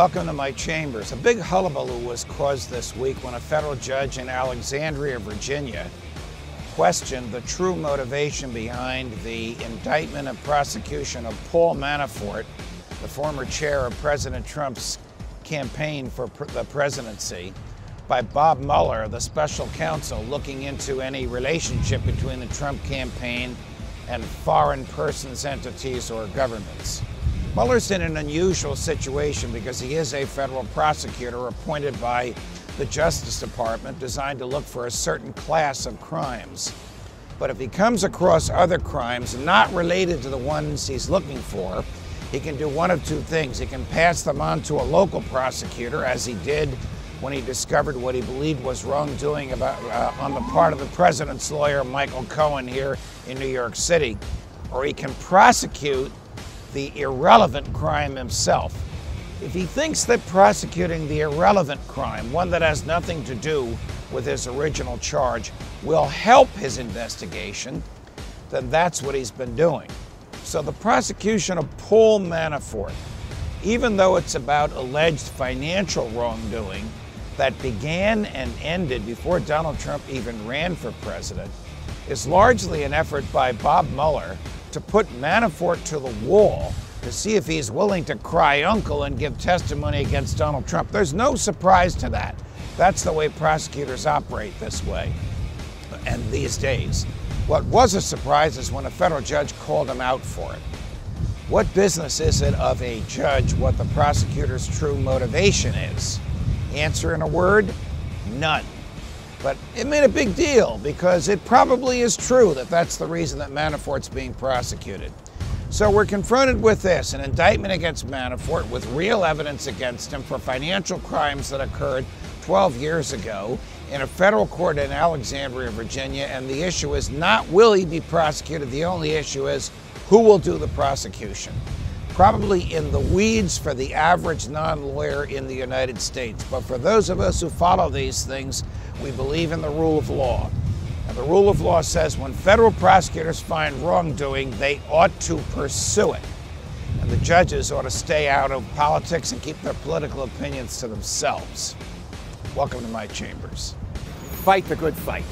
Welcome to my chambers. A big hullabaloo was caused this week when a federal judge in Alexandria, Virginia, questioned the true motivation behind the indictment and prosecution of Paul Manafort, the former chair of President Trump's campaign for the presidency, by Bob Mueller, the special counsel looking into any relationship between the Trump campaign and foreign persons, entities, or governments. Mueller's in an unusual situation because he is a federal prosecutor appointed by the Justice Department designed to look for a certain class of crimes. But if he comes across other crimes not related to the ones he's looking for, he can do one of two things. He can pass them on to a local prosecutor, as he did when he discovered what he believed was wrongdoing on the part of the president's lawyer, Michael Cohen, here in New York City, or he can prosecute the irrelevant crime himself. If he thinks that prosecuting the irrelevant crime, one that has nothing to do with his original charge, will help his investigation, then that's what he's been doing. So the prosecution of Paul Manafort, even though it's about alleged financial wrongdoing that began and ended before Donald Trump even ran for president, is largely an effort by Bob Mueller to put Manafort to the wall to see if he's willing to cry uncle and give testimony against Donald Trump. There's no surprise to that. That's the way prosecutors operate this way and these days. What was a surprise is when a federal judge called him out for it. What business is it of a judge what the prosecutor's true motivation is? Answer in a word, none. But it made a big deal because it probably is true that that's the reason that Manafort's being prosecuted. So we're confronted with this, an indictment against Manafort with real evidence against him for financial crimes that occurred 12 years ago in a federal court in Alexandria, Virginia, and the issue is not will he be prosecuted, the only issue is who will do the prosecution. Probably in the weeds for the average non-lawyer in the United States, but for those of us who follow these things, we believe in the rule of law. And the rule of law says when federal prosecutors find wrongdoing, they ought to pursue it. And the judges ought to stay out of politics and keep their political opinions to themselves. Welcome to my chambers. Fight the good fight.